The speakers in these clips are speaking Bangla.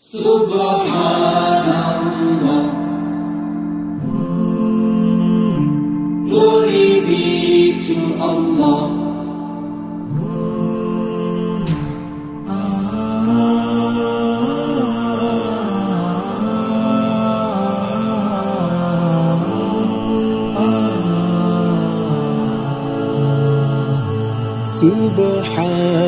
Subhanallah, glory be to Allah. Subhanallah.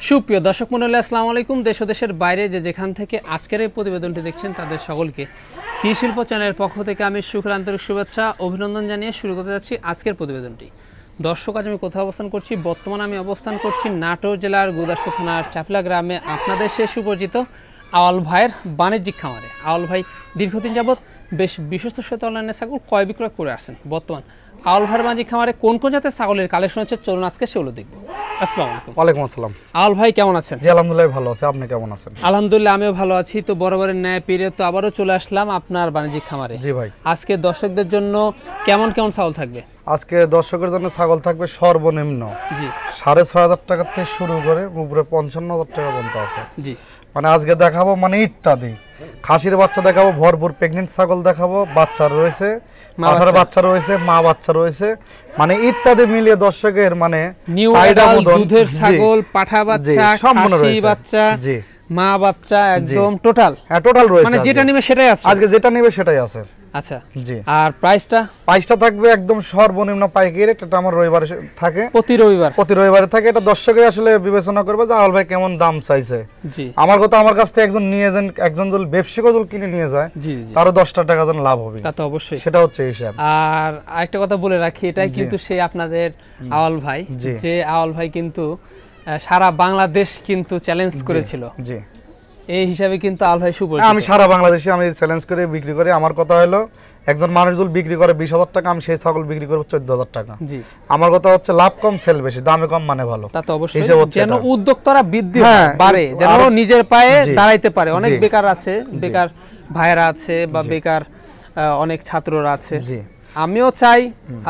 সুপ্রিয় দর্শক মণ্ডলী, আসসালামু আলাইকুম। দেশ ও দেশের বাইরে যেখান থেকে আজকের এই প্রতিবেদনটি দেখছেন তাদের সকলকে কৃষি শিল্প চ্যানেলের পক্ষ থেকে আমি সুখের আন্তরিক শুভেচ্ছা অভিনন্দন জানিয়ে শুরু করতে যাচ্ছি আজকের প্রতিবেদনটি। দর্শক, আজ আমি কোথাও অবস্থান করছি? বর্তমানে আমি অবস্থান করছি নাটোর জেলার গুদাসপুর থানার চাপলা গ্রামে আপনাদের সে সুপরিচিত আওয়াল ভাইয়ের বাণিজ্যিক খামারে। আওয়াল ভাই দীর্ঘদিন যাবৎ বেশ বিশ্বস্ত সাথে অনলাইনে ছাগল ক্রয় বিক্রয় করে আসছেন। বর্তমান আওয়াল ভাইয়ের বাণিজ্যিক খামারে কোন কোন জাতের ছাগলের কালেকশন হচ্ছে, চলুন আজকে সেগুলো দেখবো। আসসালামু আলাইকুম। ওয়ালাইকুম আসসালাম। আওয়াল ভাই কেমন আছেন? জি আলহামদুলিল্লাহ ভালো আছি, আপনি কেমন আছেন? আলহামদুলিল্লাহ আমিও ভালো আছি। তো বরাবরের ন্যায় পেরে তো আবারও চলে আসলাম আপনার বাণিজ্যিক খামারে। জি ভাই, আজকে দর্শকদের জন্য কেমন কেমন ছাগল থাকবে? আজকে দর্শকের জন্য ছাগল থাকবে সর্বনিম্ন জি 6,500 টাকা থেকে শুরু করে উপরে 55,000 টাকা পর্যন্ত আছে। জি, মানে আজকে দেখাবো মানে ইত্যাদি খাসির বাচ্চা দেখাবো, ভরপুর প্রেগনেন্ট ছাগল দেখাবো, বাচ্চা রয়েছে, পাঠার বাচ্চা রয়েছে, মা বাচ্চা রয়েছে, মানে ইত্যাদি মিলিয়ে দর্শকের মানে নিউ অ্যাডাল্ট দুধের ছাগল, পাঠা বাচ্চা, খাসি বাচ্চা, জি মা বাচ্চা, একদম টোটাল। হ্যাঁ টোটাল রয়েছে, মানে যেটা নেবে সেটাই আছে আজকে, যেটা নেবে সেটাই আছে। আচ্ছা জি, আর প্রাইসটা থাকবে একদম সর্বনিম্ন পাইকারি রেট। এটা আমার রবিবারে থাকে, প্রতি রবিবারে থাকে। এটা দর্শকে আসলে বিবেচনা করবে যে আওয়াল ভাই কেমন দাম চাইছে। জি, আমার কথা, আমার কাছ থেকে একজন নিয়ে যান, একজন যদি ব্যবসায়িক যদি কিনে নিয়ে যায়, জি তারও 10 টাকা যেন লাভ হবে, তা তো অবশ্যই, সেটা হচ্ছে হিসাব। আর আরেকটা কথা বলে রাখি, এটাই কিন্তু সেই আপনাদের আওয়াল ভাই, যে আওয়াল ভাই কিন্তু সারা বাংলাদেশ কিন্তু চ্যালেঞ্জ করেছিল। জি, এই হিসাবে কিন্তু আওয়াল ভাই সুপরিচিত। আমি সারা বাংলাদেশে আমি চ্যালেঞ্জ করে বিক্রি করি। আমার কথা হলো, একজন মানুষ যদি বিক্রি করে 20,000 টাকা, আমি সেই ছাগল বিক্রি করব 14,000 টাকা। জি, আমার কথা হচ্ছে লাভ কম সেল বেশি, দামে কম মানে ভালো। তা তো অবশ্যই, যেন উদ্যোক্তারা বৃদ্ধি বাড়ে, যেন নিজের পায়ে দাঁড়াইতে পারে। অনেক বেকার আছে, বেকার ভাইরা আছে বা বেকার অনেক ছাত্ররা আছে। জি, আমিও চাই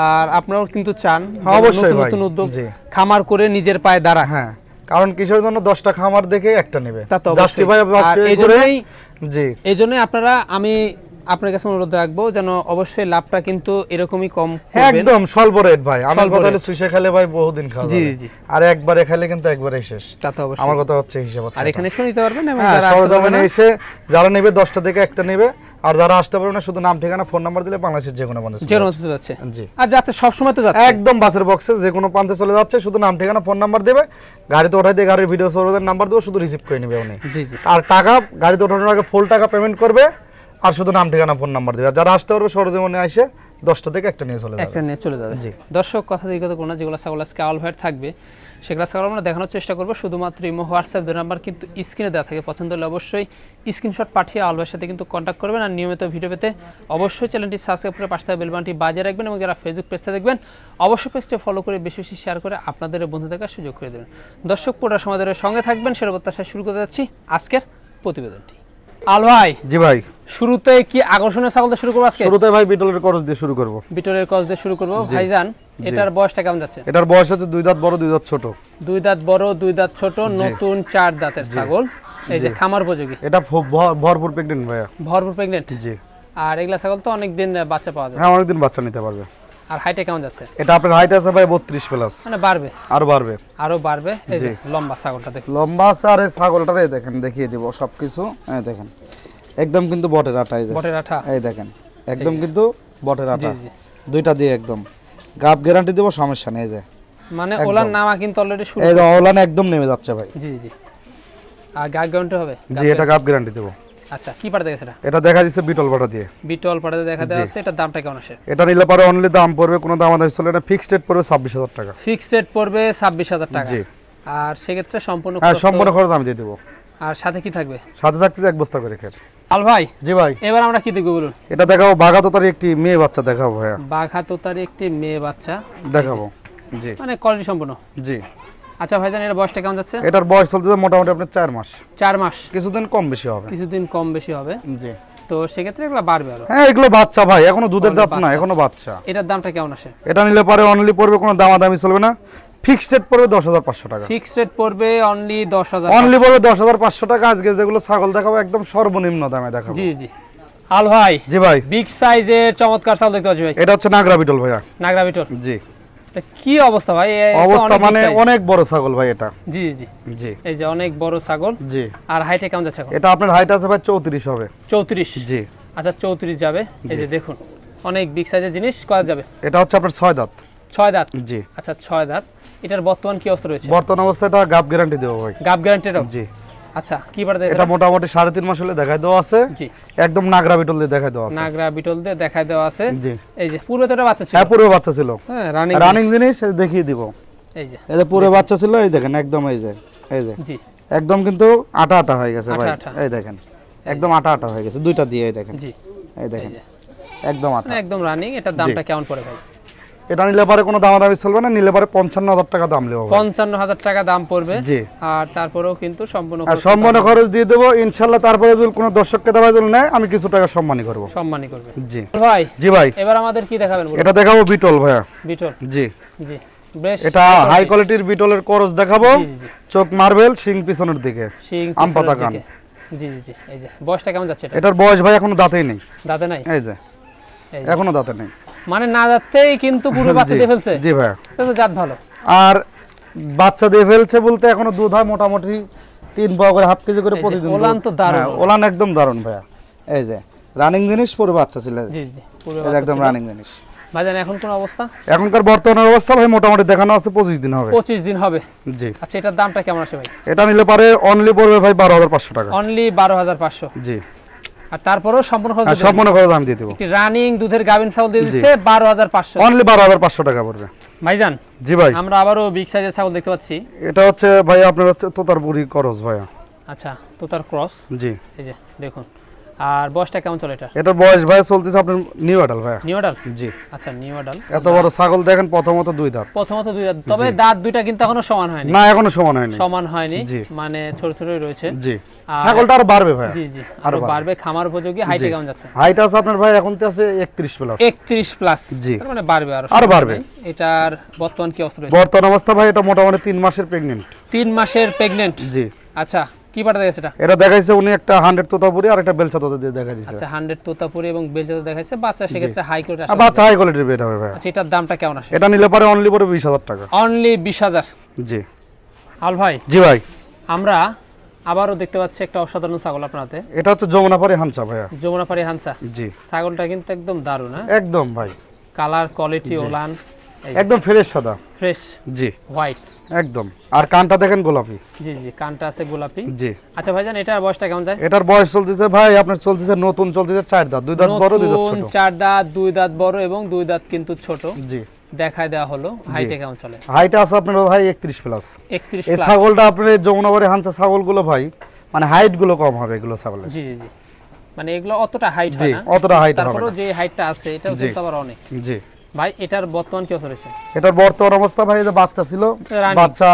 আর আপনারাও কিন্তু চান অবশ্যই নতুন উদ্যোগ খামার করে নিজের পায়ে দাঁড়া। হ্যাঁ, কারণ কিসের জন্য 10টা খামার দেখে একটা নেবে, এইজন্যই আপনারা, আমি আপনার কাছে অনুরোধ রাখবো যেন অবশ্যই লাভটা কিন্তু এরকমই কম, একদম স্বল্প রেট ভাই। আমার কথা হলো সুইসে খেলে ভাই বহুদিন খাওয়া যায়। জি জি, আর একবারে খেলে কিন্তু একবারে শেষ, তা তো অবশ্যই। আমার কথা হচ্ছে হিসাব হচ্ছে, আর এখানে শুনে নিতে পারবেন এবং যারা এসে যারা নেবে 10টা থেকে একটা নেবে, আর যারা আসতে পারবে না শুধু নাম ঠিকানা ফোন নাম্বার দিলে বাংলাদেশের যে কোনো প্রান্তে যাচ্ছে। জি, আর যাচ্ছে সব সময় তো যাচ্ছে, একদম বাসের বক্সে যে কোনো প্রান্তে চলে যাচ্ছে, শুধু নাম ঠিকানা ফোন নাম্বার দেবে, গাড়িতে ওঠাই দিয়ে গাড়ির ভিডিও সর্বদের নাম্বার দেবো, শুধু রিসিভ করে নেবে উনি। জি জি, আর টাকা গাড়িতে ওঠানোর আগে ফুল টাকা পেমেন্ট করবে, আর শুধু নাম ঠিকানা ফোন নাম্বার দেবে। যারা আসতে পারবে সরজমিনে এসে 10টা থেকে একটা নিয়ে চলে যাবে। জি, দর্শক কথা দিকে তো কোনো যেগুলো ছাগল আজকে আওয়াল ভাইয়ের থাকবে সেগুলো ছাগল আমরা দেখানোর চেষ্টা করবো। শুধুমাত্র ইমো, হোয়াটসঅ্যাপ দুই নাম্বার কিন্তু স্ক্রিনে দেওয়া থাকে। পছন্দ হলে অবশ্যই স্ক্রিনশট পাঠিয়ে আওয়াল ভাইয়ের সাথে কিন্তু কন্ট্যাক্ট করবেন। আর নিয়মিত ভিডিও পেতে অবশ্যই চ্যানেলটি সাবস্ক্রাইব করে পাশে থাকা বেল বাটনটি বাজিয়ে রাখবেন, এবং যারা ফেসবুক পেজটা দেখবেন অবশ্যই পেজটা ফলো করে বেশি বেশি শেয়ার করে আপনাদের বন্ধু দেখার সুযোগ করে দেবেন। দর্শক পুরো সময় ধরে সঙ্গে থাকবেন, সেটা প্রত্যাশায় শুরু করতে যাচ্ছি আজকের প্রতিবেদনটি। আল ভাই, জি ভাই, শুরুতে কি আকর্ষণীয় ছাগল দিয়ে শুরু করব আজকে? শুরুতে ভাই বিটলের ক্রস দিয়ে শুরু করব। বিটলের ক্রস দিয়ে শুরু করব। ভাইজান, এটার বয়সটা কেমন যাচ্ছে? এটার বয়স হচ্ছে 2 দাঁত বড় 2 দাঁত ছোট। 2 দাঁত বড় 2 দাঁত ছোট, নতুন 4 দাঁতের ছাগল। এই যে খামার উপযোগী, এটা ভরপুর প্রেগন্যান্ট ভাইয়া, ভরপুর প্রেগন্যান্ট। জি, আর এগুলা ছাগল তো অনেক দিন বাচ্চা পাওয়া যায়। হ্যাঁ, অনেক দিন বাচ্চা নিতে পারবে। আর হাইটে কেমন যাচ্ছে? এটা আপনার হাইট আছে ভাই 32 প্লাস, মানে বাড়বে, আরো বাড়বে। এই যে লম্বা ছাগলটা দেখুন, লম্বা আছে। আর এই ছাগলটারে দেখেন, দেখিয়ে দিব সবকিছু। এই দেখেন একদম কিন্তু বটের আঠা, এই যে বটের আঠা, এই দেখেন একদম কিন্তু বটের আঠা, দুইটা দিয়ে একদম গাব গ্যারান্টি দেব, সমস্যা নেই। এই যে মানে ওলান নামা কিন্তু অলরেডি শুরু, এই যে ওলান একদম নেমে যাচ্ছে ভাই। জি জি, আর গাব গ্যারান্টি হবে? জি, এটা গাব গ্যারান্টি দেব। আচ্ছা, কি পাটা দেখেছে? এটা দেখা দিচ্ছে বিটল পাটা দিয়ে, বিটল পাটাতে দেখা যাচ্ছে। এটা দামটা কেমন আসে? এটা নিলে পরে অনলি দাম পড়বে, কোনো দাম আদায় চলে না, ফিক্সড রেট পড়বে 26,000 টাকা। ফিক্সড রেট পড়বে 26,000 টাকা। জি, আর সেক্ষেত্রে সম্পূর্ণ খরচ আমি দিয়ে দেব। আর সাথে কি থাকবে? সাথে থাকছে 1 বস্তা করে খের। আল ভাই, জি ভাই, এবার আমরা কি দেখব বলুন? এটা দেখাবো বাঘাতোতারি একটি মেয়ে বাচ্চা দেখাবো ভাইয়া। বাঘাতোতারি একটি মেয়ে বাচ্চা দেখাবো। জি, মানে কোয়ালিটি সম্পূর্ণ। জি, আচ্ছা ভাইজান, এর বয়সটা কেমন যাচ্ছে? এটার বয়স চলছে মোটামুটি আপনার 4 মাস। 4 মাস, কিছুদিন কম বেশি হবে, কিছুদিন কম বেশি হবে। জি, তো সেক্ষেত্রে এগুলো বাড়বে আরো। হ্যাঁ এগুলো বাচ্চা ভাই, এখনো দুধের দাঁত না, এখনো বাচ্চা। এটার দামটা কেমন আসে? এটা নিলে পরে অনলি পড়বে, কোনো দামাদামি চলবে না, ফিক্সড রেট পড়বে 10,500 টাকা। ফিক্সড রেট পড়বে অনলি 10,000, অনলি পড়বে 10,500 টাকা। আজকে যেগুলো ছাগল দেখাবো একদম সর্বনিম্ন দামে দেখাবো। জি জি। আল ভাই, জি ভাই, বিগ সাইজের চমৎকার ছাগল দেখতে পাচ্ছি ভাই। এটা হচ্ছে নাগরা বিটল ভাইয়া। নাগরা বিটল, জি। এটা কি অবস্থা ভাই? অবস্থা মানে অনেক বড় ছাগল ভাই এটা। জি জি জি। এই যে অনেক বড় ছাগল। জি। আর হাইটে কেমন যাচ্ছে এখন? এটা আপনার হাইট আছে ভাই 34 হবে। 34? জি। আচ্ছা 34 যাবে। এই যে দেখুন অনেক বিগ সাইজের জিনিস। কত যাবে? এটা হচ্ছে আপনার 6 দাঁত। 6 দাঁত? জি। আচ্ছা 6 দাঁত। এটার বর্তমান কি অবস্থা রয়েছে? বর্তমান অবস্থাটা গাব গ্যারান্টি দেবো ভাই। গাব গ্যারান্টি দাও? জি। আচ্ছা কি বাড়তে? এটা মোটামুটি 3.5 মাস হলে দেখাই দেওয়া আছে। জি। একদম নাগরা বিটল দিয়ে দেখাই দেওয়া আছে। নাগরা বিটল দিয়ে দেখাই দেওয়া আছে। জি। এই যে পূর্বে তো এটা বাচ্চা ছিল। হ্যাঁ পূর্বে বাচ্চা ছিল। হ্যাঁ রানিং জিনিস দেখিয়ে দিব। এই যে এই যে পূর্বে বাচ্চা ছিল, এই দেখেন একদম এই যে জি একদম কিন্তু আটা আটা হয়ে গেছে ভাই। এই দেখেন একদম আটা আটা হয়ে গেছে দুইটা দিয়ে। এই দেখেন জি, এই দেখেন একদম আটা, একদম রানিং। এটার দামটা কেমন পড়ে ভাই? এটা নিলে পরে কোনো দামাদামি চলবে না, নিলে পরে 55,000 টাকা দাম নেব। 55,000 টাকা দাম পড়বে। জি। আর তারপরেও কিন্তু সম্পূর্ণ খরচ দিয়ে দেব ইনশাআল্লাহ। তারপরে যদি কোনো দর্শককে দেওয়া জন্য নেয় আমি কিছু টাকা সম্মানী করব। সম্মানী করবে? জি ভাই। জি ভাই। এবার আমাদের কি দেখাবেন? এটা দেখাবো বিটল ভাইয়া। বিটল? জি জি। বেশ এটা হাই কোয়ালিটির বিটলের করস দেখাবো। চোখ মার্বেল, শিং পিছনের দিকে, আম পাতা কান। জি জি জি। এই যে বয়সটা কেমন যাচ্ছে এটা? এটার বয়স ভাই এখনো দাঁতেই নেই। দাঁতে নাই? এই যে এখনো দাঁতে নেই, মানে না দাঁতেই কিন্তু পুরো বাচ্চা দিয়ে ফেলছে। জি ভাই। এটা তো জাত ভালো। আর বাচ্চা দিয়ে ফেলছে বলতে এখনো দুধ হয় মোটামুটি 3 পাও করে, হাফ কেজি করে প্রতিদিন। ওলান তো দারুণ। ওলান একদম দারুণ ভাইয়া। এই যে রানিং জিনিস পুরো বাচ্চা ছিল। জি জি পুরো একদম রানিং জিনিস। ভাইজান এখন কোন অবস্থা? এখনকার বর্তমান অবস্থা ভাই মোটামুটি দেখানো আছে 25 দিন হবে। 25 দিন হবে? জি। আচ্ছা এটার দামটা কেমন আসে ভাই? এটা নিলে পারে অনলি পড়বে ভাই 12,500 টাকা। অনলি 12,500? জি। আর তারপরেও সম্পূর্ণ খরচ? সম্পূর্ণ খরচ আমি দিয়ে দেব। একটি রানিং দুধের গাভিন ছাগল দিয়ে দিচ্ছে 12,500। অনলি 12,500 টাকা পড়বে ভাইজান। জি ভাই। আমরা আবারো বিগ সাইজের ছাগল দেখতে পাচ্ছি। এটা হচ্ছে ভাই আপনার হচ্ছে তোতারপুরি ক্রস ভাইয়া। আচ্ছা তোতার ক্রস। জি। এই যে দেখুন। আর বয়সটা কেমন চলে এটা? এটার বয়স ভাই চলতেছে আপনার নিউ অ্যাডাল ভাইয়া। New adult? জি। আচ্ছা নিউ অ্যাডাল। এত বড় ছাগল দেখেন, প্রথমত 2 দাঁত। প্রথমত 2 দাঁত, তবে দাঁত দুইটা কিন্তু এখনো সমান হয়নি। না এখনো সমান হয়নি। সমান হয়নি, মানে ছোট ছোটই রয়েছে। জি। ছাগলটা আরো বাড়বে ভাই। জি জি আরো বাড়বে। খামার উপযোগী। হাইটে কেমন যাচ্ছে? হাইট আছে আপনার ভাই এখন তো আছে 31 প্লাস। 31 প্লাস? জি। তার মানে বাড়বে আরো বাড়বে। এটার বর্তমান কি অবস্থা রয়েছে? বর্তমান অবস্থা ভাই এটা মোটামুটি 3 মাসের প্রেগন্যান্ট। 3 মাসের প্রেগন্যান্ট? জি। আচ্ছা কি পাটা দেখাইছে এটা? এটা দেখাইছে উনি একটা 100 তোতাপুরি আর একটা বেলচা তোতা দিয়ে দেখাই দিয়েছে। আচ্ছা 100 তোতাপুরি এবং বেলচা তোতা দেখাইছে। বাচ্চা সেক্ষেত্রে হাই কোয়ালিটি আসে। বাচ্চা হাই কোয়ালিটির বেড হবে ভাই। আচ্ছা এটার দামটা কেমন আসে? এটা নিলে পরে অনলি পড়বে 20,000 টাকা। অনলি 20,000? জি। আল ভাই। জি ভাই। আমরা আবারও দেখতে পাচ্ছি একটা অসাধারণ ছাগল আপনার হাতে। এটা হচ্ছে যমুনাপাড়ি হানসা ভাইয়া। যমুনাপাড়ি হানসা? জি। ছাগলটা কিন্তু একদম দারুণ। হ্যাঁ একদম ভাই। কালার কোয়ালিটি ওলান একদম ফ্রেশ সাদা। ফ্রেশ? জি। হোয়াইট একদম। আর কানটা দেখেন গোলাপি। জি জি কানটা আছে গোলাপি। জি। আচ্ছা ভাইজান এটার বয়সটা কেমন যায়? এটার বয়স চলতেছে ভাই আপনার চলতেছে নতুন চলতেছে 4 দাঁত, 2 দাঁত বড় 2 দাঁত ছোট। 4 দাঁত 2 দাঁত বড় এবং 2 দাঁত কিন্তু ছোট। জি। দেখায় দেওয়া হলো। হাইটে কেমন চলে? হাইট আছে আপনার ভাই 31 প্লাস। 31 এই ছাগলটা আপনার যমুনাপাড়ি হানসা ছাগলগুলো ভাই মানে হাইট গুলো কম হবে এগুলো ছাগলের। জি জি মানে এগুলো অতটা হাইট হয় না। অতটা হাইট হবে না। তারপরেও যে হাইটটা আছে এটাও কিন্তু আবার অনেক। জি। ভাই এটার বর্তমান কি অবস্থা রয়েছে? এটার বর্তমান অবস্থা ভাই যে বাচ্চা ছিল, বাচ্চা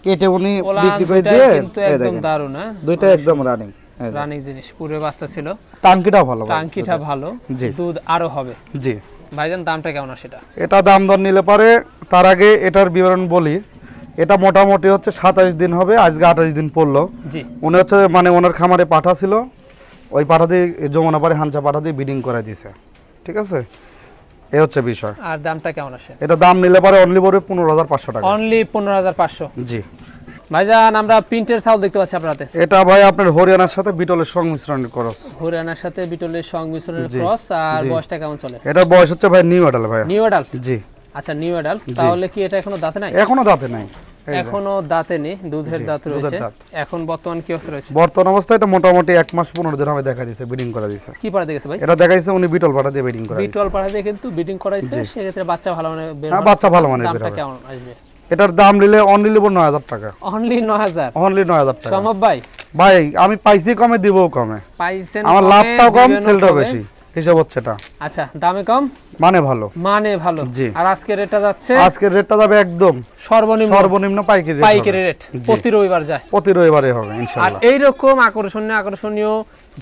কেটে উনি বিক্রি করে দিয়ে কিন্তু একদম দারুণ। হ্যাঁ দুইটা একদম রানিং। রানিং জিনিস। পুরো বাচ্চা ছিল। টাঙ্কিটা ভালো ভাই। টাঙ্কিটা ভালো। দুধ আরো হবে। জি। ভাইজান দামটা কেমন আছে এটা? এটা দাম দর নিলে পারে তার আগে এটার বিবরণ বলি। এটা মোটামুটি হচ্ছে 27 দিন হবে, আজকে 28 দিন পড়লো। জি। উনি হচ্ছে মানে ওনার খামারে পাঠা ছিল, ওই পাঠা দিয়ে যমুনাপাড়ি হানসা পাঠা দিয়ে ব্রিডিং করে দিয়েছে। ঠিক আছে, এই হচ্ছে বিষয়। আর দামটা কেমন আসে? এটা দাম নিলে পারে অনলি পড়বে 15,500 টাকা। অনলি 15,500? জি। ভাইজান আমরা প্রিন্টের ছাগল দেখতে পাচ্ছি আপনার হাতে। এটা ভাই আপনার হরিয়ানার সাথে বিটলের সংমিশ্রণের ক্রস। হরিয়ানার সাথে বিটলের সংমিশ্রণের ক্রস। আর বয়সটা কেমন চলে? এটা বয়স হচ্ছে ভাই নিউ অ্যাডাল ভাই। New adult? জি। আচ্ছা নিউ অ্যাডাল। তাহলে কি এটা এখনো দাঁতে নাই? এখনো দাঁতে নাই। এখনো দাঁতে নেই, দুধের দাঁত রয়েছে। এখন বর্তমান কি অবস্থা রয়েছে? বর্তমান অবস্থা এটা মোটামুটি 1 মাস 15 দিন হবে দেখা দিয়েছে, ব্রিডিং করা দিয়েছে। কি পাড়া দিয়েছে ভাই? এটা দেখাইছে উনি বিটল পাড়া দিয়ে ব্রিডিং করা দিয়েছে। বিটল পাড়া দিয়ে কিন্তু ব্রিডিং করাইছে, সেক্ষেত্রে বাচ্চা ভালো মানে বের হবে। বাচ্চা ভালো মানে বের হবে। দামটা কেমন আসবে? এটার দাম নিলে অনলি 9,000 টাকা। অনলি 9,000? অনলি 9,000 টাকা। সম্ভব ভাই? ভাই আমি পাইছি কমে দিবও কমে। পাইছেন আমার লাভটাও কম, সেলটাও বেশি, হিসাব হচ্ছে এটা। আচ্ছা দামে কম মানে ভালো। মানে ভালো। জি। আর আজকের রেটটা যাচ্ছে? আজকের রেটটা যাবে একদম সর্বনিম্ন পাইকারি রেট। পাইকারি রেট প্রতি রবিবার যায়। প্রতি রবিবারে হবে ইনশাআল্লাহ। আর এই রকম আকর্ষণীয়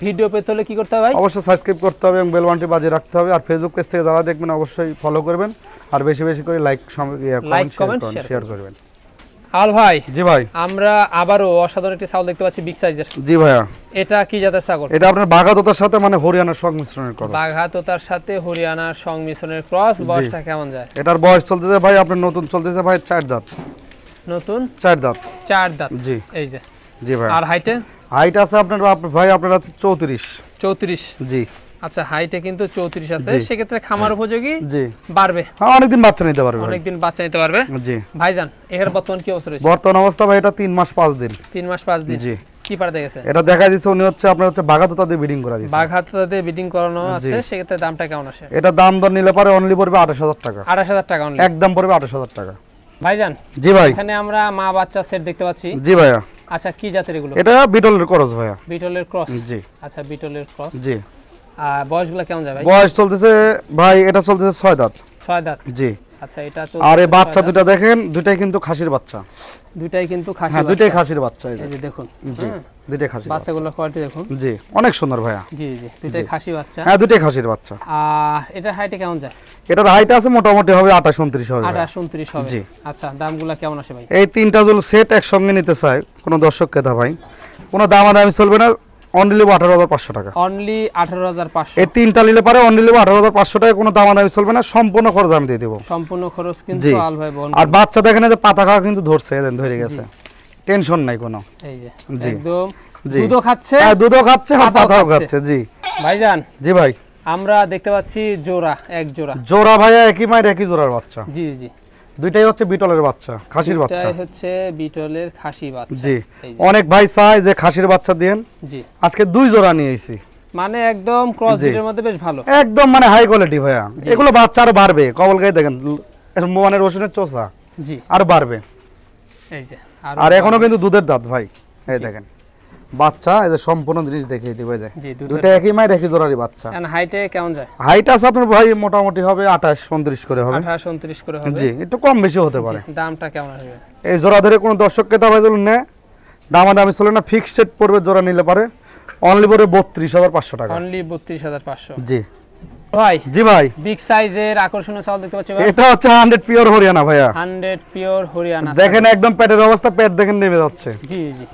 ভিডিও পেতে হলে কি করতে হবে ভাই? অবশ্যই সাবস্ক্রাইব করতে হবে এবং বেল বাটনটি বাজিয়ে রাখতে হবে। আর ফেসবুক পেজ থেকে যারা দেখবেন অবশ্যই ফলো করবেন আর বেশি বেশি করে লাইক কমেন্ট শেয়ার করবেন। আল ভাই, জি ভাই, আমরা আবারও অসাধারণ একটি ছাগল দেখতে পাচ্ছি বিগ সাইজের। জি ভাইয়া, এটা কি জাতের ছাগল? এটা আপনার বাঘাতোতার সাথে মানে হরিয়ানার সংমিশ্রণের ক্রস। বাঘাতোতার সাথে হরিয়ানার সংমিশ্রণের ক্রস। বয়সটা কেমন যায়? এটার বয়স চলতেছে ভাই আপনার নতুন চলতেছে ভাই 4 দাঁত। নতুন 4 দাঁত। 4 দাঁত, জি এই যে। জি ভাই। আর হাইটে? হাইট আছে আপনার ভাই আপনার আছে 34। 34, জি। আচ্ছা, হাইটে কিন্তু 34 আছে, সেক্ষেত্রে খামার উপযোগী। জি, বাড়বে, হ্যাঁ অনেকদিন বাচ্চা নিতে পারবে, অনেকদিন বাচ্চা নিতে পারবে। জি ভাইজান, এর বর্তমান কি অবস্থা রয়েছে? বর্তমান অবস্থা ভাই এটা 3 মাস 5 দিন। 3 মাস 5 দিন। জি। কি পাড়া গেছে? এটা দেখা দিচ্ছে উনি হচ্ছে আপনার হচ্ছে বাঘাতোতা দিয়ে ব্রিডিং করা দিয়েছে। বাঘাতোতা দিয়ে ব্রিডিং করানো আছে, সেক্ষেত্রে দামটা কেমন আসে? এটা দাম দর নিলে পারে অনলি পড়বে 28000 টাকা। 28000 টাকা অনলি, একদম পড়বে 28000 টাকা। ভাইজান, জি ভাই, এখানে আমরা মা বাচ্চা সেট দেখতে পাচ্ছি। জি ভাইয়া। আচ্ছা, কি জাতের এগুলো? এটা বিটলের ক্রস ভাইয়া। বিটলের ক্রস। জি। আচ্ছা, বিটলের ক্রস। জি। আর বয়সগুলো কেমন যায় ভাই? বয়স চলতেছে ভাই এটা চলতেছে 6 দাঁত। 6 দাঁত। জি। আচ্ছা, এটা আর এই বাচ্চা দুটো দেখেন, দুটাই কিন্তু খাসির বাচ্চা। দুটাই কিন্তু খাসি। হ্যাঁ, দুটাই খাসির বাচ্চা। এই যে দেখুন। জি, দুটাই খাসির বাচ্চা। বাচ্চাগুলোর কোয়ালিটি দেখুন। জি, অনেক সুন্দর ভাইয়া। জি জি, দুটাই খাসি বাচ্চা। হ্যাঁ, দুটাই খাসির বাচ্চা। আর এটা হাইটে কেমন যায়? এটার হাইট আছে মোটামুটি হবে 28 29 হবে। 28 29 হবে। জি। আচ্ছা, দামগুলো কেমন আসে ভাই? এই তিনটা জল সেট একসঙ্গে নিতে চাই কোনো দর্শক ক্রেতা ভাই, কোনো দামাদামি চলবে না, অনলি 18500 টাকা। অনলি 18500। এই তিনটা নিলে পারে অনলি 18500 টাকা, কোনো দামাদামি চলবে না, সম্পূর্ণ খরচ আমি দিয়ে দেব। সম্পূর্ণ খরচ কিন্তু আল ভাই বহন। আর বাচ্চা দেখেন যে পাতা খাওয়া কিন্তু ধরছে, এদেন ধরে গেছে, টেনশন নাই কোনো। এই যে জি। একদম দুধও খাচ্ছে। হ্যাঁ, দুধও খাচ্ছে আর পাতাও খাচ্ছে। জি ভাইজান। জি ভাই, আমরা দেখতে পাচ্ছি জোড়া, এক জোড়া। জোড়া ভাইয়া একই মায়ের একই জোড়ার বাচ্চা। জি জি, দুইটাই হচ্ছে বিটলের বাচ্চা, খাসির বাচ্চা। এটাই হচ্ছে বিটলের খাসি বাচ্চা। জি। অনেক ভাই চায় যে খাসির বাচ্চা দেন। জি। আজকে 2 জোড়া নিয়ে আইছি, মানে একদম ক্রস ব্রিডের মধ্যে বেশ ভালো, একদম মানে হাই কোয়ালিটি ভাইয়া। এগুলো বাচ্চা আর বাড়বে, কবল গায়ে দেখেন মানে রসুনের চোষা। জি। আর বাড়বে। এই যে আর এখনো কিন্তু দুধের দাঁত ভাই, এই দেখেন বাচ্চা, এই যে সম্পূর্ণ জিনিস দেখিয়ে দিব। এই যে দুটো একই মায়ের একই জোড়ারই বাচ্চা। এন্ড হাইটে কেমন যায়? হাইট আছে আপনার ভাই মোটামুটি হবে 28 29 করে হবে। 28 29 করে হবে। জি, একটু কম বেশি হতে পারে। দামটা কেমন আসবে? এই জোড়া ধরে কোন দর্শক ক্রেতা ভাই বলুন না, দামাদামি চলে না, ফিক্সড রেট পড়বে জোড়া নিলে পারে অনলি পড়বে 32500 টাকা। অনলি 32500। জি ভাই। জি ভাই, বিগ সাইজের আকর্ষণীয় ছাগল দেখতে পাচ্ছি ভাই। এটা হচ্ছে 100 পিওর হরিয়ানা ভাইয়া। 100 পিওর হরিয়ানা। দেখেন একদম পেটের অবস্থা, পেট দেখেন নেমে যাচ্ছে। জি জি,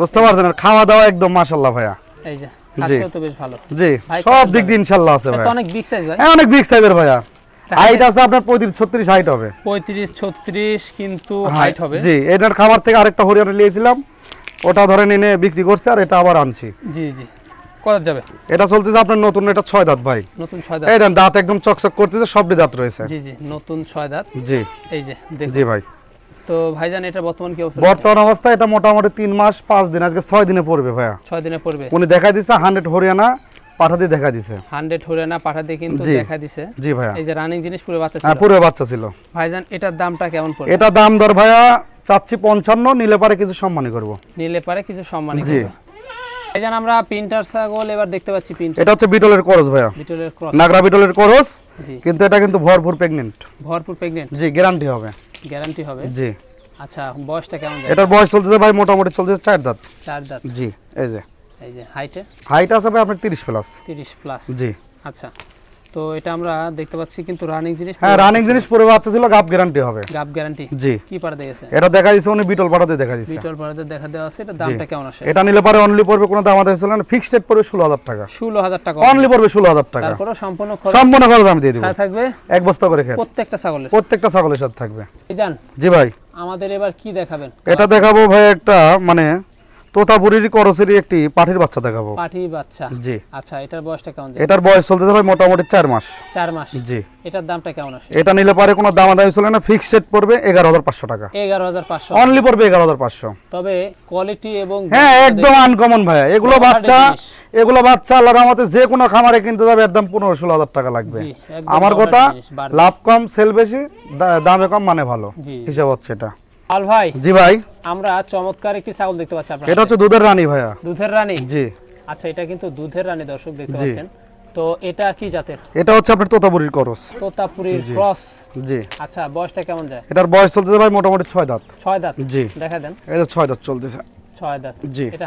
বুঝতে পারছেন, খাওয়া দাওয়া একদম মাশাআল্লাহ ভাইয়া। এই যে খাচ্ছেও তো বেশ ভালো। জি, সব দিক দিয়ে ইনশাআল্লাহ আছে ভাইয়া। এটা অনেক বিগ সাইজ ভাই। হ্যাঁ, অনেক বিগ সাইজের ভাইয়া। হাইট আছে আপনার 35 36 হাইট হবে। 35 36 কিন্তু হাইট হবে। জি, এটার খাবার থেকে আরেকটা হরিয়ানা নিয়েছিলাম, ওটা ধরে নিয়ে বিক্রি করছে, আর এটা আবার আনছি। জি জি, কত যাবে? এটা চলতেছে আপনার নতুন, এটা 6 দাঁত ভাই। নতুন 6 দাঁত। এই দেন দাঁত একদম চকচক করতেছে, সবটি দাঁত রয়েছে। জি জি, নতুন 6 দাঁত। জি। এই যে দেখুন। জি ভাই। তো ভাইজান, এটা বর্তমান কি অবস্থা? বর্তমান অবস্থা এটা মোটামুটি 3 মাস 5 দিন, আজকে 6 দিনে পড়বে ভাইয়া। 6 দিনে পড়বে। উনি দেখাই দিছে 100 হরিয়ানা পাঠা দিয়ে দেখা দিছে। 100 হরিয়ানা পাঠা দিয়ে কিন্তু দেখা দিছে। জি ভাইয়া। এই যে রানিং জিনিস পুরো বাচ্চা ছিল। হ্যাঁ, পুরো বাচ্চা ছিল। ভাইজান, এটার দামটা কেমন পড়বে? এটা দাম দর ভাইয়া চাচ্ছি 55, নিলে পারে কিছু সম্মানই করব। নিলে পারে কিছু সম্মানই করব। ভাইজান, আমরা পিন্টার ছাগল এবার দেখতে পাচ্ছি। পিন্টার, এটা হচ্ছে বিটলের ক্রস ভাইয়া। বিটলের ক্রস, নাগরা বিটলের ক্রস। কিন্তু এটা কিন্তু ভরপুর প্রেগন্যান্ট। ভরপুর প্রেগন্যান্ট। জি, গ্যারান্টি হবে। গ্যারান্টি হবে। জি। আচ্ছা, বয়সটা কেমন যায়? এটার বয়স চলতেছে ভাই মোটামুটি চলতেছে 4 দাঁত। 4 দাঁত। জি। এই যে হাইট আছে ভাই আপনার 30 প্লাস। 30 প্লাস। জি। আচ্ছা, তো এটা আমরা দেখতে পাচ্ছি কিন্তু রানিং জিনিস। হ্যাঁ, রানিং জিনিস পুরো বাচ্চা ছিল, গাব গ্যারান্টি হবে। গাব গ্যারান্টি। জি। কি পাড়া দিয়েছে? এটা দেখা দিছে উনি বিটল পাড়াতে দেখা দিছে। বিটল পাড়াতে দেখা দেওয়া আছে। এটা দামটা কেমন আসে? এটা নিলে পারে অনলি পড়বে কোনো দাম আদায় চলে না, ফিক্সড রেট পড়বে 16000 টাকা। 16000 টাকা অনলি পড়বে 16000 টাকা। তারপর সম্পূর্ণ খরচ আমি দিয়ে দেব। থাকবে 1 বস্তা করে খেয়ে প্রত্যেকটা ছাগলের সাথে থাকবে। জান। জি ভাই, আমাদের এবার কি দেখাবেন? এটা দেখাবো ভাই একটা মানে তোতাপুরির করসেরই একটি পাঠির বাচ্চা দেখাবো। পাঠি বাচ্চা। জি। আচ্ছা, এটার বয়সটা কেমন? এটার বয়স চলতেছে ভাই মোটামুটি 4 মাস। 4 মাস। জি। এটার দামটা কেমন আসে? এটা নিলে পারে কোনো দামাদামি চলে না, ফিক্সড রেট পড়বে 11500 টাকা। 11500 অনলি পড়বে 11500। তবে কোয়ালিটি এবং হ্যাঁ, একদম আনকমন ভাইয়া। এগুলো বাচ্চা আল্লাহর রহমতে যে কোনো খামারে কিনতে যাবে একদম 15-16000 টাকা লাগবে। আমার কথা, লাভ কম সেল বেশি, দামে কম মানে ভালো, হিসাব হচ্ছে এটা। আল ভাই। জি ভাই, আমরা চমৎকার একটি ছাগল দেখতে পাচ্ছি আপনারা। এটা হচ্ছে দুধের রানী ভাইয়া। দুধের রানী। জি। আচ্ছা, এটা কিন্তু দুধের রানী দর্শক দেখতে পাচ্ছেন। তো এটা কি জাতের? এটা হচ্ছে আপনার তোতাপুরির ক্রস। তোতাপুরির ক্রস। জি। আচ্ছা, বয়সটা কেমন যায়? এটার বয়স চলতেছে ভাই মোটামুটি 6 দাঁত। 6 দাঁত। জি। দেখা দেন। এটা 6 দাঁত চলতেছে। 6 দাঁত। জি। এটা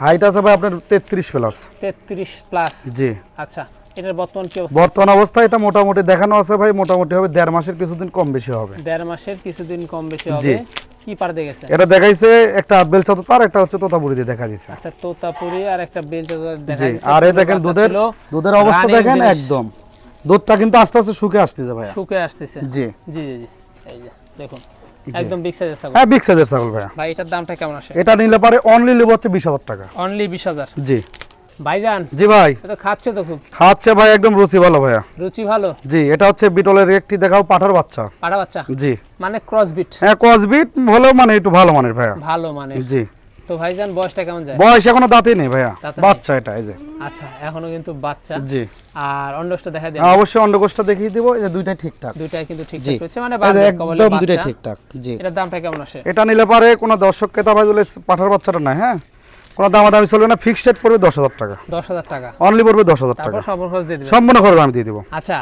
হাইট আছে ভাই আপনার 33 প্লাস। 33 প্লাস, জি। আচ্ছা, এটার বর্তমান কি অবস্থা? বর্তমান অবস্থা এটা মোটামুটি দেখানো আছে ভাই, মোটামুটি হবে 1.5 মাসের কিছুদিন কম বেশি হবে। 1.5 মাসের কিছুদিন কম বেশি হবে। কি পার দিয়ে গেছে? এটা দেখাইছে একটা বেলচা তোতা, আর একটা হচ্ছে তোতাপুরি দিয়ে দেখা দিয়েছে। আচ্ছা, তোতাপুরি আর একটা বেলচা তোতা দেখা দিয়েছে। আর এই দেখেন দুধের অবস্থা দেখেন, একদম দুধটা কিন্তু আস্তে আস্তে শুকে আসতেছে ভাই, শুকে আসতেছে। জি জি জি, এই যে দেখুন একদম বিগ সাইজের ছাগল। হ্যাঁ, বিগ সাইজের ছাগল ভাই। ভাই এটার দামটা কেমন আসে? এটা নিলে পারে অনলি লিব হচ্ছে 20,000 টাকা। অনলি 20,000? জি ভাইজান। জি ভাই। এটা খাচ্ছে তো খুব? খাচ্ছে ভাই, একদম রুচি ভালো ভাইয়া। রুচি ভালো? জি। এটা হচ্ছে বিটলের একটি দেখাও পাঠার বাচ্চা। পাঠা বাচ্চা? জি। মানে ক্রস বিট? হ্যাঁ, ক্রস বিট হলো, মানে একটু ভালো মানের ভাইয়া। ভালো মানের? জি। তো ভাইজান বয়সটা কেমন যায়? বয়স এখনো দাঁতই নেই ভাইয়া, বাচ্চা এটা। এই যে আচ্ছা, এখনো কিন্তু বাচ্চা। জি। আর অন্ডকোষটা দেখাই দেন। অবশ্যই অন্ডকোষটা দেখিয়ে দিব। এই যে দুইটাই ঠিকঠাক। দুইটাই কিন্তু ঠিকঠাক হচ্ছে, মানে একদম দুইটাই ঠিকঠাক। জি। এটার দামটা কেমন আসে? এটা নিলে পারে কোনো দর্শক ক্রেতা ভাই বলে পাঠার বাচ্চাটা না, হ্যাঁ, কোনো দামাদামি চলবে না, ফিক্সড রেট পড়বে 10,000 টাকা। 10,000 টাকা অনলি পড়বে 10,000 টাকা। তারপর সম্পূর্ণ খরচ দিয়ে দিবেন? সম্পূর্ণ খরচ আমি দিয়ে দিব। আচ্ছা,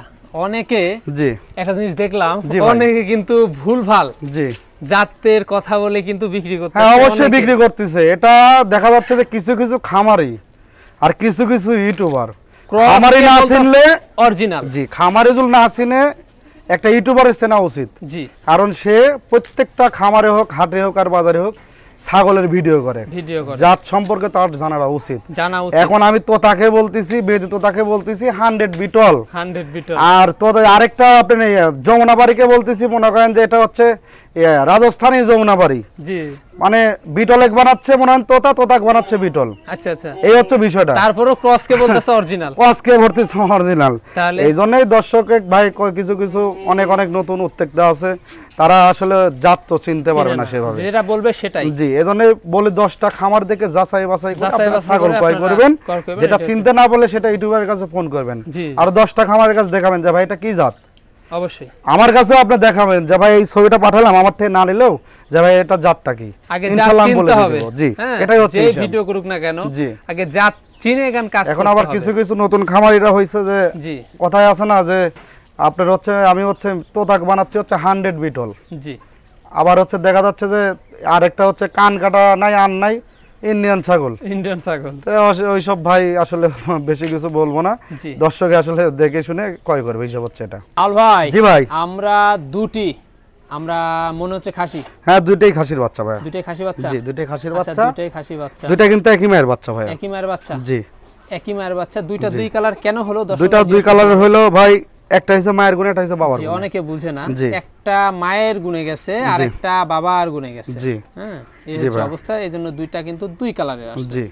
অনেকে জি একটা জিনিস দেখলাম, অনেকে কিন্তু ভুলভাল জি জাতের কথা বলে কিন্তু বিক্রি করতে। হ্যাঁ, অবশ্যই বিক্রি করতেছে। এটা দেখা যাচ্ছে যে কিছু কিছু খামারি আর কিছু কিছু ইউটিউবার খামারি না চিনলে অরিজিনাল। জি, খামারি যদি না চিনে একটা ইউটিউবারের চেনা উচিত। জি, কারণ সে প্রত্যেকটা খামারে হোক, হাটে হোক আর বাজারে হোক ছাগলের ভিডিও করে, জাত সম্পর্কে তার জানা উচিত। এখন আমি তোতাকে বলতেছি, বেজ তোতাকে বলতেছি 100 বিটল, 100 বিটল। আর তোতা আরেকটা আপনি যমুনাবাড়িকে বলতেছি, মনে করেন যে এটা হচ্ছে রাজস্থানী যমুনাবাড়ি। জি, মানে বিটল এক বানাচ্ছে মনে হয় তোতা, তোতাক বানাচ্ছে বিটল। আচ্ছা আচ্ছা, এই হচ্ছে বিষয়টা। তারপরও ক্রস কে বলতেছে অরিজিনাল, ক্রস কে বলতেছে অরিজিনাল। এই জন্যই দর্শক ভাই কিছু কিছু অনেক অনেক নতুন উদ্যোক্তা আছে, তারা আসলে জাত তো চিনতে পারবে না সেভাবে, যেটা বলবে সেটাই। জি, এজন্য বলে 10টা খামার দেখে যাচাই বাছাই করে আপনারা ছাগল ক্রয় করবেন, যেটা চিনতে না বলে সেটা ইউটিউবের কাছে ফোন করবেন, আর 10টা খামারের কাছে দেখাবেন যে ভাই এটা কি জাত। অবশ্যই আমার কাছেও আপনি দেখাবেন যে ভাই এই ছবিটা পাঠালাম, আমার থেকে না নিলেও যে ভাই এটা জাতটা কি, ইনশাআল্লাহ বলে দেব। জি, এটাই হচ্ছে এই ভিডিও করুক না কেন, আগে জাত চিনে গান কাজ। এখন আবার কিছু কিছু নতুন খামারিরা হইছে যে জি কথাই আছে না যে আপনার হচ্ছে আমি হচ্ছে তোতাক বানাচ্ছি হচ্ছে 100 বিটল। জি, আবার হচ্ছে দেখা যাচ্ছে যে আরেকটা হচ্ছে কান কাটা নাই আর নাই ইন্ডিয়ান ছাগল, ইন্ডিয়ান ছাগল। ওই সব ভাই আসলে বেশি কিছু বলবো না, দর্শকে আসলে দেখে শুনে ক্রয় করবে, এইসব হচ্ছে এটা। আল ভাই। জি ভাই। আমরা মনে হচ্ছে খাসি। হ্যাঁ, দুইটাই খাসির বাচ্চা ভাই। দুইটাই খাসি বাচ্চা? জি, দুইটাই খাসির বাচ্চা। দুইটাই খাসি বাচ্চা। দুইটা কিন্তু একই মায়ের বাচ্চা ভাই। একই মায়ের বাচ্চা? জি, একই মায়ের বাচ্চা। দুইটা দুই কালার কেন হলো? দুইটা দুই কালারের হলো ভাই, একটা হইছে মায়ের গুণে, একটা হইছে বাবার গুণে। অনেকে বুঝে না, একটা মায়ের গুণে গেছে আর একটা বাবার গুণে গেছে। জি, হ্যাঁ, এই হচ্ছে অবস্থা। এইজন্য দুইটা কিন্তু দুই কালারের আসছে। জি।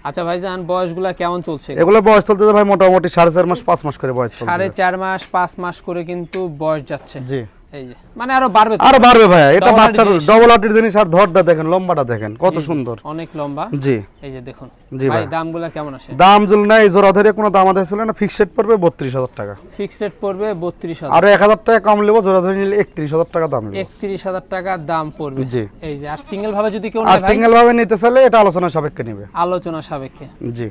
আচ্ছা ভাইজান, বয়সগুলা কেমন চলছে? এগুলো বয়স চলতেছে ভাই মোটামুটি 4.5 মাস 5 মাস করে বয়স চলছে। 4.5 মাস 5 মাস করে কিন্তু বয়স যাচ্ছে। জি, এই যে মানে আরো বাড়বে ভাই। এটা বাচ্চার ডবল আটির জিনিস। আর ধরটা দেখেন, লম্বাটা দেখেন কত সুন্দর, অনেক লম্বা। জি, এই যে দেখুন। জি ভাই, দামগুলো কেমন আসে? দাম জুল নাই, জোড়া ধরে কোনো দাম আদায় ছিল না। ফিক্সড রেট পড়বে 32,000 টাকা। ফিক্সড রেট পড়বে 32,000। আর 1,000 টাকা কম নেব, জোড়া ধরে নিলে 31,000 টাকা দাম নেব। 31,000 টাকা দাম পড়বে। জি, এই যে। আর সিঙ্গেল ভাবে যদি কেউ নেয় ভাই, সিঙ্গেল ভাবে নিতে চাইলে এটা আলোচনা সাপেক্ষে নেবে। আলোচনা সাপেক্ষে। জি।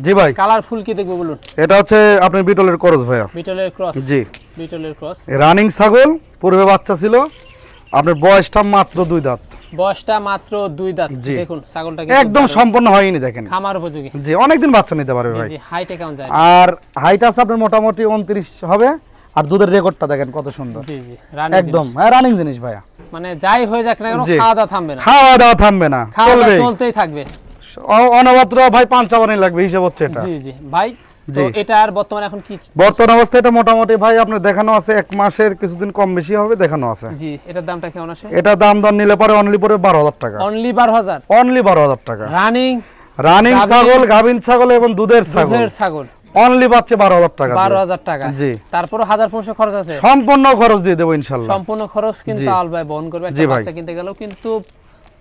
জি ভাই, কালারফুল কি দেখবো বলুন? এটা হচ্ছে আপনার বিটলের ক্রস ভাইয়া। বিটলের ক্রস? জি, বিটলের ক্রস। রানিং ছাগল, পূর্বে বাচ্চা ছিল। আপনার বয়সটা মাত্র 2 দাঁত। বয়সটা মাত্র 2 দাঁত। দেখুন ছাগলটা একদম সম্পূর্ণ হয়নি, দেখেন খামার উপযোগী। জি, অনেকদিন বাচ্চা নিতে পারবে ভাই। জি, হাইটে কেমন যায়? আর হাইট আছে আপনার মোটামুটি 29 হবে। আর দুধের রেকর্ডটা দেখেন কত সুন্দর। জি জি, একদম রানিং জিনিস ভাইয়া। মানে যাই হয়ে যাক না কেন, খাওয়া দাওয়া থামবে না। খাওয়া দাওয়া থামবে না, চলবে, চলতেই থাকবে। অনবরত ভাই পাঞ্চাবানি লাগবে, হিসাব হচ্ছে এটা। জি জি ভাই। তো এটার বর্তমান এখন কি বর্তমান অবস্থা? এটা মোটামুটি ভাই আপনার দেখানো আছে 1 মাসের কিছুদিন কম বেশি হবে, দেখানো আছে। জি, এটার দামটা কেমন আসে? এটা দাম দর নিলে পরে অনলি পরে 12,000 টাকা। অনলি 12,000? অনলি 12,000 টাকা। রানিং ছাগল, গাভিন ছাগল এবং দুধের ছাগল অনলি পাচ্ছে 12,000 টাকা। 12,000 টাকা। জি, তারপর 1500 খরচ আছে। সম্পূর্ণ খরচ দিয়ে দেব ইনশাআল্লাহ। সম্পূর্ণ খরচ কিন্তু আল ভাই বহন করবে। একটা বাচ্চা কিনতে গেলেও কিন্তু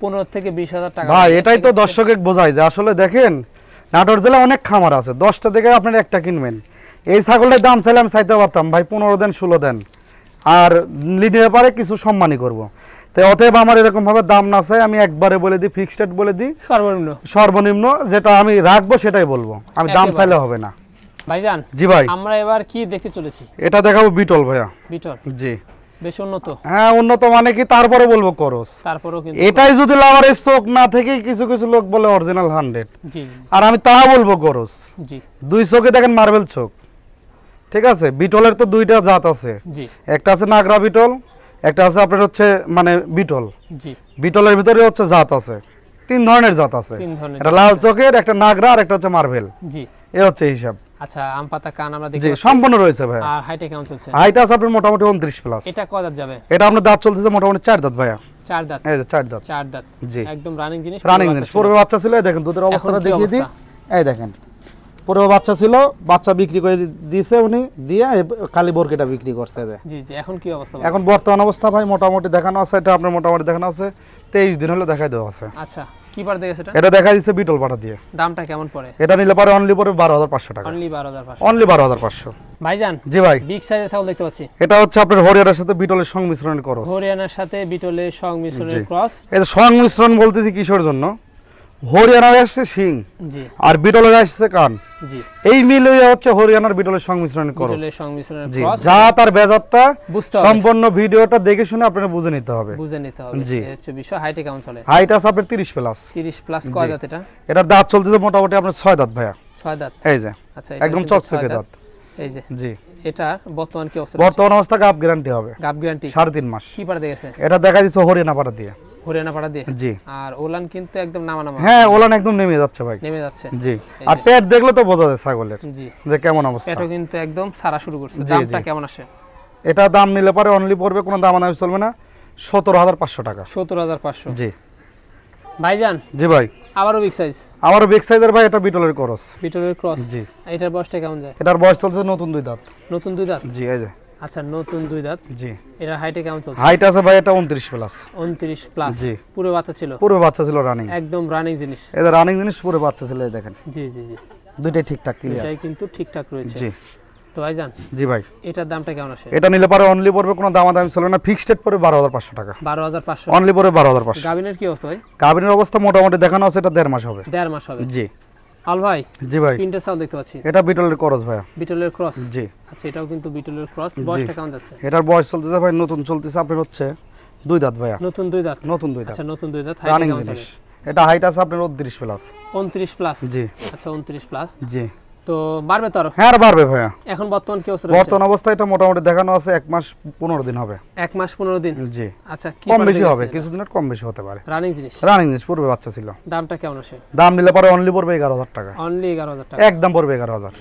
15 থেকে 20,000 টাকা। ভাই এটাই তো দর্শকে বোঝায় যে আসলে দেখেন নাটোর জেলায় অনেক খামার আছে, 10টা থেকে আপনারা একটা কিনবেন। এই ছাগলের দাম চাইলে আমি চাইতে পারতাম ভাই 15 দেন 16 দেন, আর লিডের ব্যাপারে কিছু সম্মানই করব। তাই অতএব আমার এরকম ভাবে দাম না চাই, আমি একবারে বলে দিই, ফিক্সড রেট বলে দিই, সর্বনিম্ন যেটা আমি রাখবো সেটাই বলবো, আমি দাম চাইলে হবে না ভাইজান। জি ভাই, আমরা এবার কি দেখতে চলেছি? এটা দেখাবো বিটল ভাইয়া। বিটল? জি। বেশ উন্নত। হ্যাঁ উন্নত মানে কি, তারপরে বলবো করস, তারপরেও কিন্তু এটাই যদি লাভারের চোখ না থেকে কিছু কিছু লোক বলে অরিজিনাল 100, জি আর আমি তা বলবো করস। জি দুই চোখে দেখেন মার্বেল চোখ, ঠিক আছে। বিটলের তো দুইটা জাত আছে, জি একটা আছে নাগরা বিটল, একটা আছে আপনার হচ্ছে মানে বিটল। জি বিটলের ভিতরে হচ্ছে জাত আছে, 3 ধরনের জাত আছে, তিন ধরনের একটা লাল চোখের, একটা নাগরা, আর একটা হচ্ছে মার্বেল। জি এই হচ্ছে হিসাব। আচ্ছা, আম পাতা কান আমরা জি দেখতে পাচ্ছি। সম্পূর্ণ রয়েছে ভাই। আর হাইটে কেমন চলছে? হাইট আছে আপনার মোটামুটি 29 প্লাস। এটা কয় দাঁত যাবে? এটা আপনার দাঁত চলতেছে মোটামুটি 4 দাঁত ভাইয়া। 4 দাঁত। এই যে 4 দাঁত। 4 দাঁত। জি একদম রানিং জিনিস। রানিং জিনিস। পূর্বে বাচ্চা ছিল, এই দেখেন দুধের অবস্থাটা দেখিয়ে দিই। এই দেখেন পূর্বে বাচ্চা ছিল, বাচ্চা বিক্রি করে দিয়েছে উনি, দিয়ে কালি বোরকেটা বিক্রি করছে। জি জি, এখন কি অবস্থা? এখন বর্তমান অবস্থা ভাই মোটামুটি দেখানো আছে, এটা আপনার মোটামুটি দেখানো আছে 23 দিন হলো দেখাই দেওয়া আছে। আচ্ছা, কি পার দেখেছে এটা? এটা দেখা দিচ্ছে বিটল পাটা দিয়ে। দামটা কেমন পড়ে? এটা নিলে পরে অনলি পরে 12500 টাকা। অনলি 12500। অনলি 12500। ভাইজান, জি ভাই, বিগ সাইজের ছাগল দেখতে পাচ্ছি। এটা হচ্ছে আপনার হরিয়ানার সাথে বিটলের সংমিশ্রণের ক্রস। হরিয়ানার সাথে বিটলের সংমিশ্রণের ক্রস। এই যে সংমিশ্রণ বলতেছি কিসের জন্য, হরিয়ানার আসছে শিং, জি, আর বিটলের আসছে কান, জি, এই মিলে হচ্ছে হরিয়ানার বিটলের সংমিশ্রণের ক্রস। বিটলের সংমিশ্রণের জি, ক্রস। জাত আর বেজাতটা বুঝতে হবে, সম্পূর্ণ ভিডিওটা দেখে শুনে আপনারা বুঝে নিতে হবে। বুঝে নিতে হবে। জি, এই হচ্ছে বিষয়। হাইটে কেমন চলে? হাইট আছে আপনার 30 প্লাস। 30 প্লাস। কয় দাঁত এটা? এটার দাঁত চলতেছে মোটামুটি আপনার 6 দাঁত ভাইয়া। 6 দাঁত। এই যে আচ্ছা, একদম চকচকে দাঁত। এই যে জি, এটা বর্তমান কি অবস্থা? বর্তমান অবস্থা গাব গ্যারান্টি হবে, গাব গ্যারান্টি 3.5 মাস। কি পার দেখেছে? এটা দেখা দিচ্ছে হরিয়ানা পাটা দিয়ে। হরিয়ানা পাড়া দিয়ে। জি, আর ওলান কিন্তু একদম নামা। হ্যাঁ ওলান একদম নেমে যাচ্ছে ভাই, নেমে যাচ্ছে। জি। আর পেট দেখলে তো বোঝা যায় ছাগলের জি যে কেমন অবস্থা। পেটও কিন্তু একদম সারা শুরু করছে। জি, দামটা জি। কেমন আসে? এটা দাম নিলে পরে অনলি পড়বে, কোনো দাম আনাই চলবে না, 17500 টাকা। 17500। জি ভাইজান, জি ভাই, আবারও বিগ সাইজ। আমারও বিগ সাইজের ভাই, এটা বিটলের ক্রস। বিটলের ক্রস। জি, এটার বয়সটা কেমন যায়? এটার বয়স চলছে নতুন 2 দাঁত। নতুন 2 দাঁত। জি, এই যে। আচ্ছা, নতুন 2 দাঁত। জি, এটার হাইটে কেমন চলছে? হাইট আছে ভাই এটা 29 প্লাস। 29 প্লাস। জি, পুরো বাচ্চা ছিল। পুরো বাচ্চা ছিল রানিং, একদম রানিং জিনিস। এটা রানিং জিনিস, পুরো বাচ্চা ছিল। এই দেখেন জি জি জি, দুইটাই ঠিকঠাক ক্লিয়ার। এটাই কিন্তু ঠিকঠাক রয়েছে। জি, তো ভাইজান, জি ভাই, এটার দামটা কেমন আসে? এটা নিলে পরে অনলি পড়বে, কোনো দামাদামি চলবে না, ফিক্সড রেট পড়বে 12500 টাকা। 12500। অনলি পড়বে 12500। গাবিনের কি অবস্থা ভাই? গাবিনের অবস্থা মোটামুটি দেখানো আছে, এটা 1.5 মাস হবে। 1.5 মাস হবে। জি আল ভাই, জি ভাই, তিনটে চাল দেখতে পাচ্ছি। এটা বিটলের ক্রস ভাইয়া। বিটলের ক্রস। জি, আচ্ছা, এটাও কিন্তু বিটলের ক্রস। বয়সটা কেমন যাচ্ছে? এটার বয়স চলতেছে ভাই নতুন চলতেছে আপনার হচ্ছে 2 দাঁত ভাইয়া। নতুন 2 দাঁত। নতুন 2 দাঁত। আচ্ছা, নতুন 2 দাঁত। হাইট রানিং কেমন জিনিস। চলে? এটা হাইট আছে আপনার 29 প্লাস। 29 প্লাস। জি, আচ্ছা, 29 প্লাস। জি, তো বাড়বে তো আরো? হ্যাঁ আর বাড়বে ভাইয়া। এখন বর্তমান কি অবস্থা রয়েছে? বর্তমান অবস্থা এটা মোটামুটি দেখানো আছে 1 মাস 15 দিন হবে। 1 মাস 15 দিন। জি, আচ্ছা, কি কম বেশি হবে, কিছুদিনের কম বেশি হতে পারে। রানিং জিনিস। রানিং জিনিস, পূর্বে বাচ্চা ছিল। দামটা কেমন আসে? দাম নিলে পরে অনলি পড়বে 11000 টাকা। অনলি 11000 টাকা। একদম পড়বে 11000।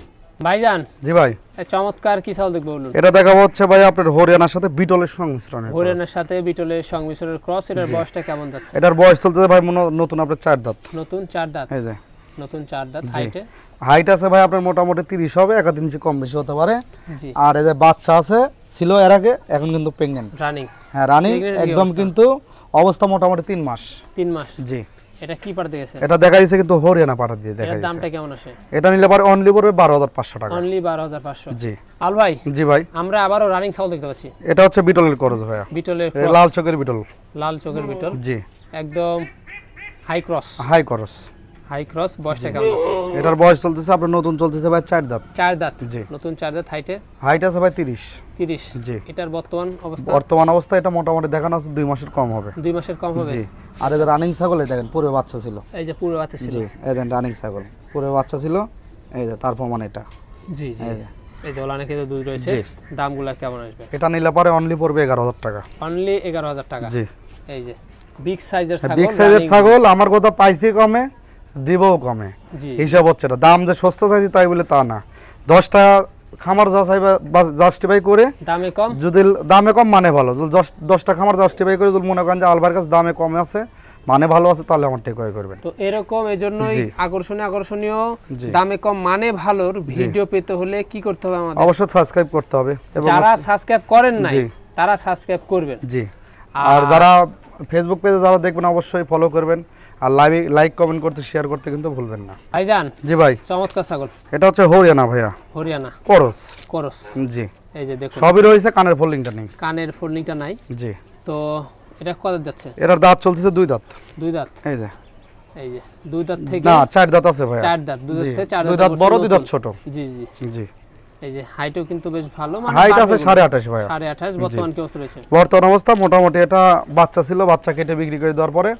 ভাইজান, জি ভাই, এই চমৎকার কি চাল দেখবো বলুন? এটা দেখাবো হচ্ছে ভাই আপনার হরিয়ানার সাথে বিটলের সংমিশ্রণ। হরিয়ানার সাথে বিটলের সংমিশ্রণের ক্রস। এটার বয়সটা কেমন যাচ্ছে? এটার বয়স চলতেছে ভাই নতুন আপনার 4 দাঁত। নতুন 4 দাঁত। এই যে নতুন 4 দাঁত। হাইটে? হাইট আছে ভাই আপনার মোটামুটি 30 হবে, 1 ইঞ্চি কম বেশি হতে পারে। জি। আর এই যে বাচ্চা আছে ছিল এর আগে, এখন কিন্তু প্রেগন্যান্ট। রানিং। হ্যাঁ রানিং Pregnant একদম, অবস্থা? কিন্তু অবস্থা মোটামুটি 3 মাস। 3 মাস। জি, এটা কি পার দিয়েছে? এটা দেখা দিয়েছে কিন্তু হরিয়ানা পাঠা দিয়ে দেখা এটার দিয়েছে। দামটা কেমন আসে? এটা নিলে পরে অনলি পড়বে 12500 টাকা। অনলি 12500। জি, আল ভাই, জি ভাই, আমরা আবারও রানিং ছাগল দেখতে পাচ্ছি। এটা হচ্ছে বিটলের ক্রস ভাইয়া। বিটলের এই ক্রস। লাল চোখের বিটল। লাল চোখের বিটল। জি, একদম high cross. High cross. High cross. বয়সটা কেমন আছে? এটার বয়স চলতেছে আপনার নতুন চলতেছে ভাই 4 দাঁত। 4 দাঁত। জি, নতুন 4 দাঁত। হাইটে? হাইট আছে ভাই 30। 30। জি, এটার বর্তমান অবস্থা? বর্তমান অবস্থা এটা মোটামুটি দেখানো আছে 2 মাসের কম হবে। 2 মাসের কম হবে। জি, আর এই যে রানিং ছাগল এই দেখেন পুরো বাচ্চা ছিল। এই যে পুরো বাচ্চা ছিল। জি, এই দেখেন রানিং ছাগল পুরো বাচ্চা ছিল। এই যে তার প্রমাণ এটা। জি জি। এই যে এই যে ওলানে কিন্তু দুই রয়েছে। জি। দামগুলো কেমন আসবে? এটা নিলে পরে অনলি পড়বে 11000 টাকা। অনলি 11000 টাকা। জি, এই যে বিগ সাইজের ছাগল। বিগ সাইজের ছাগল আমার কথা পাইছি কমে, দিবও কমে, জি। হিসাব হচ্ছে না। দাম যে সস্তা চাইছি তাই বলে তা না। 10 টাকা খামার জাস্টিফাই করে, দামে কম। যদি দামে কম মানে ভালো, যদি 10 টাকা খামার জাস্টিফাই করে যদি মনে করেন যে আলবার কাছে দামে কমে আছে মানে ভালো আছে, তাহলে আমার টেকওয়ে করবেন। তো এরকম এজন্যই জি। আকর্ষণীয় জি। দামে কম মানে ভালোর ভিডিও পেতে হলে কি করতে হবে আমাদের? অবশ্যই সাবস্ক্রাইব করতে হবে, এবং যারা সাবস্ক্রাইব করেন নাই জি। তারা সাবস্ক্রাইব করবেন। জি, আর যারা ফেসবুক পেজে যারা দেখবেন অবশ্যই ফলো করবেন, আর লাইক কমেন্ট করতে শেয়ার করতে কিন্তু ভুলবেন না। ভাইজান, জি ভাই, চমৎকার ছাগল। এটা হচ্ছে হরিয়ানা ভাইয়া। হরিয়ানা করস। করস। জি, এই যে দেখুন, সবই রয়েছে, কানের ফোল্ডিংটা নেই। কানের ফোল্ডিংটা নাই। জি, তো এটা কত যাচ্ছে? এটার দাঁত চলতেছে 2 দাঁত। 2 দাঁত। এই যে এই যে 2 দাঁত থেকে না 4 দাঁত আছে ভাইয়া। 4 দাঁত। 2 দাঁত জি, থেকে 4 দাঁত। 2 দাঁত বড়, 2 দাঁত ছোট। জি জি। জি, এই যে হাইটও কিন্তু বেশ ভালো, মানে হাইট আছে 28.5 ভাই, 28.5। বর্তমান কি অবস্থা রয়েছে? বর্তমান অবস্থা মোটামুটি এটা বাচ্চা ছিল, বাচ্চা কেটে বিক্রি করে দেওয়ার পরে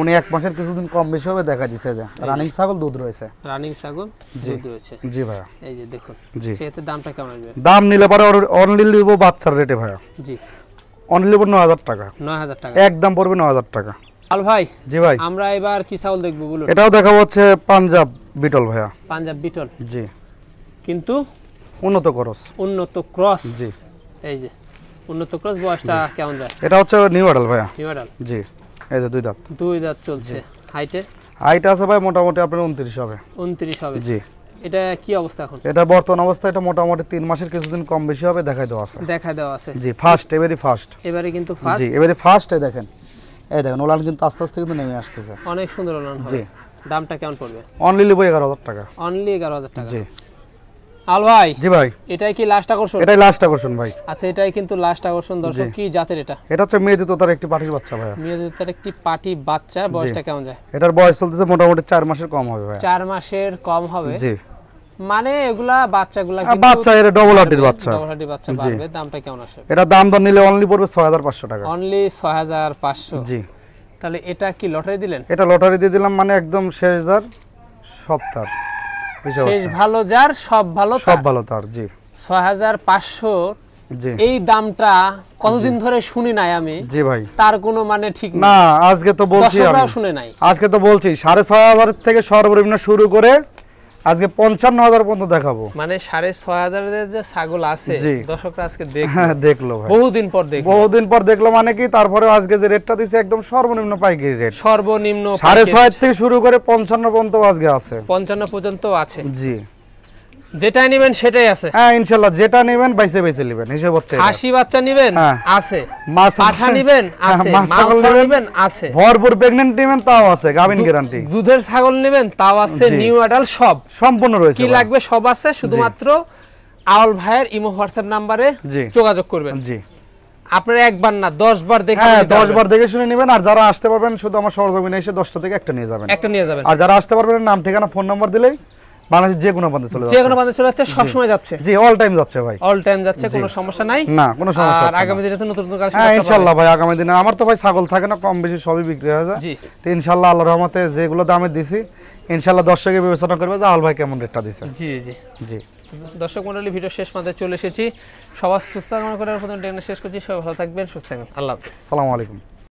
উনি 1 মাসের কিছুদিন কম বেশি হবে দেখা দিছে যে রানিং ছাগল দুধ রয়েছে, রানিং ছাগল দুধ রয়েছে। জি ভাই, এই যে দেখুন সেতে দামটা কেমন আসবে? দাম নিলে পরে অনলি লিব বাচ্চার রেটে ভাই, জি অনলি লিব 9000 টাকা, 9000 টাকা একদম পড়বে 9000 টাকা। আল ভাই, জি ভাই, আমরা এবার কি ছাগল দেখব বলুন? এটাও দেখাবো হচ্ছে পাঞ্জাব বিটল ভাইয়া, পাঞ্জাব বিটল, জি কিন্তু উন্নত ক্রস, উন্নত ক্রস। জি এই যে উন্নত ক্রস, বয়সটা কেমন যায়? এটা হচ্ছে নিউ অ্যাডাল ভাইয়া, নিউ অ্যাডাল, জি এই যে 2 দাঁত, 2 দাঁত চলছে। হাইটে হাইট আছে ভাই মোটামুটি আপনার 29 হবে, 29 হবে। জি এটা কি অবস্থা এখন? এটা বর্তমান অবস্থা এটা মোটামুটি 3 মাসের কিছুদিন কম বেশি হবে দেখাই দেওয়া আছে, দেখাই দেওয়া আছে। জি ফার্স্ট, এবারে ফার্স্ট, এবারে কিন্তু ফার্স্ট, জি এবারে ফার্স্ট। এই দেখেন, এই দেখেন ওলান কিন্তু আস্তে আস্তে কিন্তু নেমে আসতেছে, অনেক সুন্দর ওলান হবে। জি দামটা কেমন পড়বে? অনলি লিব 11000 টাকা, অনলি 11000 টাকা। জি আল ভাই, জি ভাই, এটাই কি লাস্ট আকর্ষণ? এটাই লাস্ট আকর্ষণ ভাই। আচ্ছা, এটাই কিন্তু লাস্ট আকর্ষণ। দর্শক, কি জাতের এটা? এটা হচ্ছে মেয়েদের তোতার একটি পাটির বাচ্চা ভাই, মেয়েদের একটি পাটি বাচ্চা। বয়সটা কেমন যায়? এটার বয়স চলতেছে মোটামুটি 4 মাসের কম হবে ভাই, 4 মাসের কম হবে। জি মানে এগুলা বাচ্চাগুলা বাচ্চা, এর ডবল হার্টের বাচ্চা, ডবল হার্টের বাচ্চা পাবে। দামটা কেমন আসবে? এটা দাম দর নিলে অনলি পড়বে 6500 টাকা, অনলি 6500। জি তাহলে এটা কি লটারি দিলেন? এটা লটারি দিয়ে দিলাম, মানে একদম শেষ দার সব তার, শেষ ভালো যার সব ভালো, সব ভালো তার, জি 6500। জি এই দামটা কতদিন ধরে শুনি নাই আমি, জি ভাই, তার কোনো মানে ঠিক না আজকে তো বলছি, দর্শকরাও শুনে নাই, আজকে তো বলছি 6500 থেকে সর্বনিম্ন শুরু করে আজকে 55000 পর্যন্ত দেখাবো। মানে 6500 এর যে ছাগল আছে দর্শকরা আজকে দেখলো ভাই, বহুদিন পর দেখলো, মানে কি তারপরে আজকে যে রেটটা দিছে একদম সর্বনিম্ন পাইকারি রেট, সর্বনিম্ন 6.5 থেকে শুরু করে 55 পর্যন্ত আজকে আছে, 55 পর্যন্ত আছে। জি যেটা নেবেন সেটাই আছে, হ্যাঁ ইনশাআল্লাহ, যেটা নেবেন বাইসে নেবেন, হিসাব হচ্ছে 80 বাচ্চা নেবেন আছে, পাঠা নেবেন আছে, মাছ নেবেন আছে, ভরপুর প্রেগন্যান্ট নেবেন তাও আছে, গাভিন গ্যারান্টি, দুধের ছাগল নেবেন তাও আছে, নিউ অ্যাডাল্ট সব সম্পূর্ণ রয়েছে, কি লাগবে সব আছে। শুধুমাত্র আউল ভাইয়ের ইমো হোয়াটসঅ্যাপ নম্বরে যোগাযোগ করবেন। জি আপনারা একবার না 10 বার দেখে, হ্যাঁ 10 বার দেখে শুনে নেবেন। আর যারা আসতে পারবেন শুধু আমার সরজমিনে এসে 10টা থেকে একটা নিয়ে যাবেন, আর যারা আসতে পারবেন নাম ঠিকানা ফোন নাম্বার দিলেই বাংলাদেশের যে কোনো প্রান্তে চলে যাচ্ছে, যে কোনো প্রান্তে চলে যাচ্ছে, সব সময় যাচ্ছে, জি অল টাইম যাচ্ছে ভাই, অল টাইম যাচ্ছে, কোনো সমস্যা নাই, না কোনো সমস্যা। আর আগামী দিনে তো নতুন নতুন কালেকশন, হ্যাঁ ইনশাআল্লাহ ভাই, আগামী দিনে আমার তো ভাই ছাগল থাকে না, কম বেশি সবই বিক্রি হয়ে যায়, তো ইনশাআল্লাহ আল্লাহর রহমতে যেগুলো দামে দিছি ইনশাআল্লাহ দর্শকে বিবেচনা করবে যে আল ভাই কেমন রেটটা দিছে। জি জি জি দর্শক মণ্ডলী, ভিডিও শেষ মাত্র চলে এসেছি, সবার সুস্থ কামনা করে প্রথম টেনে শেষ করছি। সবাই ভালো থাকবেন, সুস্থ থাকবেন, আল্লাহ হাফেজ, আসসালামু আলাইকুম।